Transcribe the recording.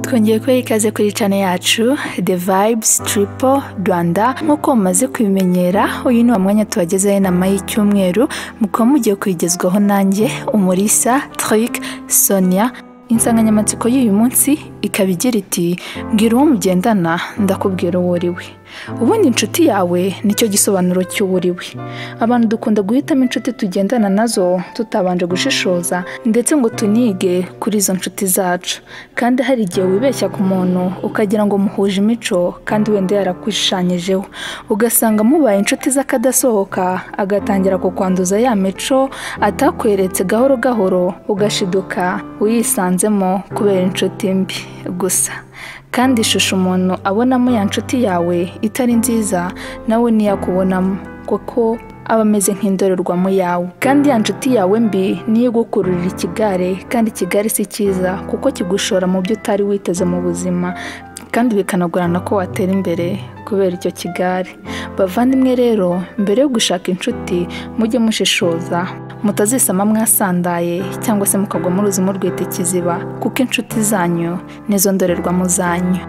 Twongeye kubaha ikaze kuri channel yacu The Vibes Triple Rwanda. Nk'uko mumaze kubimenyera, uyu ni wa mwanya tubagezaho inama y'icyumweru, mukaba mugiye kwigezwaho nanjye Umulisa Trick Sonia. Insanganyamatsiko y'uyu munsi ikaba igira iti mbwira uwo mugendana ndakubwira uwo uriwe. Ubundi inshuti yawe nicyo gisobanuro cy'uwuriwe. Abantu dukunda guhitamo inshuti tugendana nazo tutabanje gushishoza ndetse ngo tunige kuri izo nshuti zacu. Kandi hari igihe wibeshya ku muntu ukagira ngo muhuje imico kandi wenda yarakwishanyijeho, ugasanga mubaye inshuti z'akadasohoka agatangira kukwanduza ya mico atakweretse gahoro gahoro, ugashiduka uyisanzemo kubera inshuti mbi gusa. Kandi ishusho umuntu abonamo ya nshuti yawe itari nziza nawe niyakubonamo, kuko aba ameze nk'indorerwamo yawe. Kandi ya nshuti yawe mbi niyo gukururira ikigare, kandi ikigare si cyiza kuko kigushora mu byo utari witeze mu buzima, kandi bikanagorana ko watera imbere kubera icyo kigare. Bavandimwe rero, mbere yo gushaka inshuti mujye mushishoza, mutazisama mwasandaye cyangwa se mukagwa mu ruzi murwita ikiziba, kuko inshuti zanyu nizo ndorerwamo zanyu.